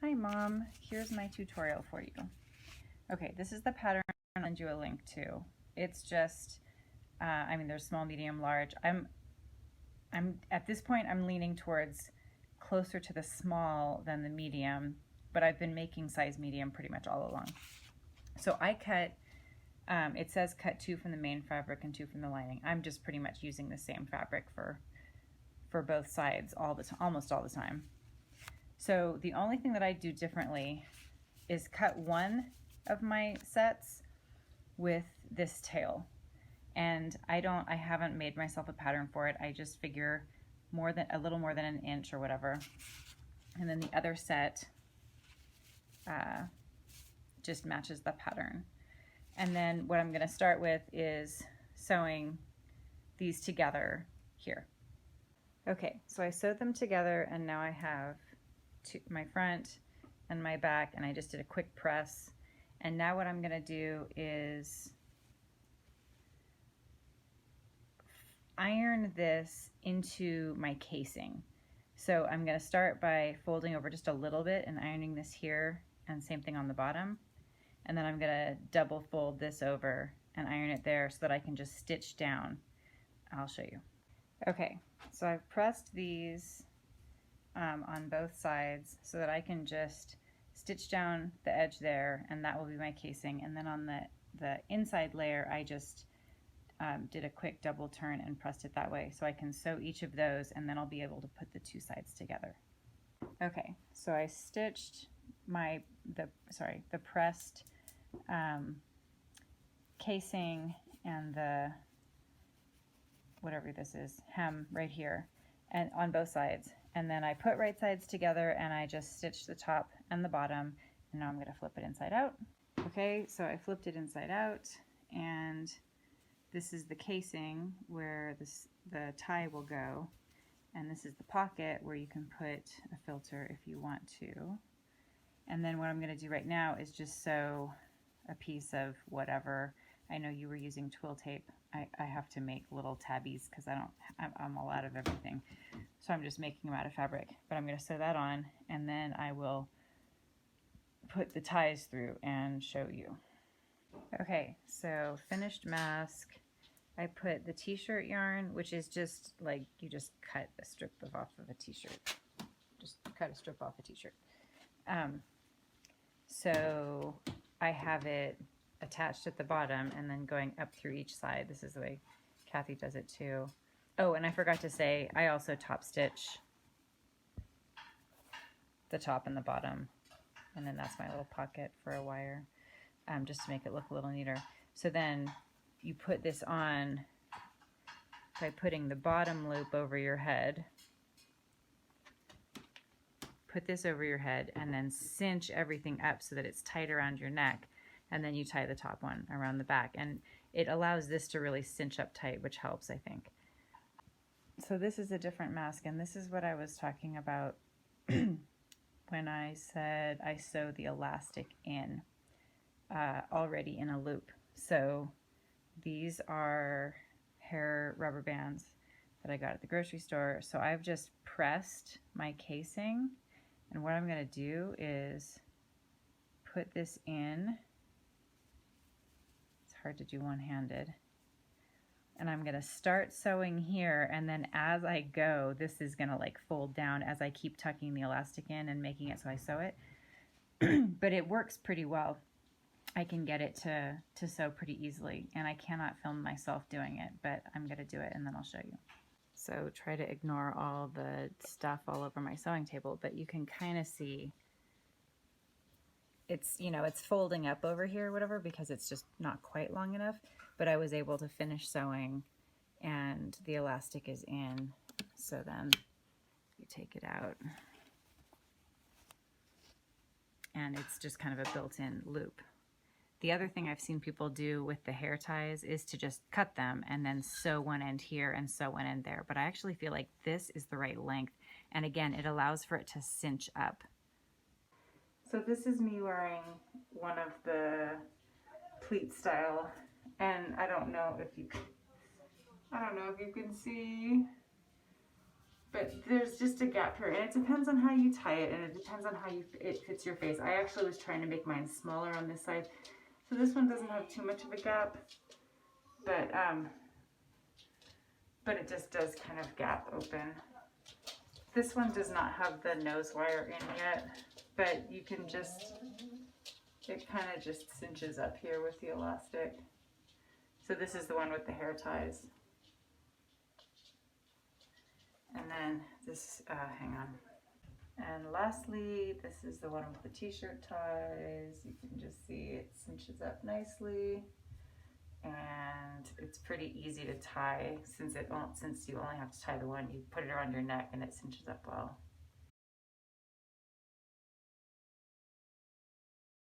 Hi Mom, here's my tutorial for you. Okay, this is the pattern I'll send you a link to. It's just, I mean there's small, medium, large. I'm at this point I'm leaning towards closer to the small than the medium, but I've been making size medium pretty much all along. So I cut, it says cut 2 from the main fabric and 2 from the lining. I'm just pretty much using the same fabric for both sides almost all the time. So the only thing that I do differently is cut one of my sets with this tail. And I haven't made myself a pattern for it. I just figure a little more than an inch or whatever. And then the other set just matches the pattern. And then what I'm gonna start with is sewing these together here. Okay, so I sewed them together and now I have my front and my back, and I just did a quick press. And now what I'm gonna do is iron this into my casing. So I'm gonna start by folding over just a little bit and ironing this here, and same thing on the bottom. And then I'm gonna double fold this over and iron it there so that I can just stitch down. I'll show you. Okay, so I've pressed these on both sides so that I can just stitch down the edge there, and that will be my casing. And then on the inside layer I just did a quick double turn and pressed it that way, so I can sew each of those and then I'll be able to put the two sides together. Okay, so I stitched the pressed casing and the whatever this is, hem right here, and on both sides. And then I put right sides together and I just stitched the top and the bottom, and now I'm gonna flip it inside out. Okay, so I flipped it inside out, and this is the casing where the tie will go, and this is the pocket where you can put a filter if you want to. And then what I'm gonna do right now is just sew a piece of whatever. I know you were using twill tape. I have to make little tabbies because I'm all out of everything. So I'm just making them out of fabric. But I'm going to sew that on, and then I will put the ties through and show you. Okay, so finished mask. I put the t-shirt yarn, which is just like you just cut a strip off of a t-shirt. Just cut a strip off a t-shirt. So I have it attached at the bottom and then going up through each side. This is the way Kathy does it too. Oh, and I forgot to say, I also top stitch the top and the bottom, and then that's my little pocket for a wire, just to make it look a little neater. So then you put this on by putting the bottom loop over your head, put this over your head, and then cinch everything up so that it's tight around your neck. And then you tie the top one around the back, and it allows this to really cinch up tight, which helps, I think. So this is a different mask, and this is what I was talking about when I said I sew the elastic in already in a loop. So these are hair rubber bands that I got at the grocery store. So I've just pressed my casing, and what I'm going to do is put this in. Hard to do one-handed, and I'm gonna start sewing here, and then as I go this is gonna like fold down as I keep tucking the elastic in and making it so I sew it. But it works pretty well. I can get it to sew pretty easily, and I cannot film myself doing it, but I'm gonna do it and then I'll show you. So try to ignore all the stuff all over my sewing table, but you can kind of see it's, you know, it's folding up over here or whatever because it's just not quite long enough, but I was able to finish sewing and the elastic is in. So then you take it out and it's just kind of a built-in loop. The other thing I've seen people do with the hair ties is to just cut them and then sew one end here and sew one end there. But I actually feel like this is the right length. And again, it allows for it to cinch up. So this is me wearing one of the pleat style, and I don't know if you can see, but but there's just a gap here, and it depends on how you tie it, and it depends on how it fits your face. I actually was trying to make mine smaller on this side, so this one doesn't have too much of a gap, but it just does kind of gap open. This one does not have the nose wire in yet, but you can just, it kind of just cinches up here with the elastic. So this is the one with the hair ties. And then this, hang on. And lastly, this is the one with the t-shirt ties. You can just see it cinches up nicely. And it's pretty easy to tie since you only have to tie the one. You put it around your neck and it cinches up well.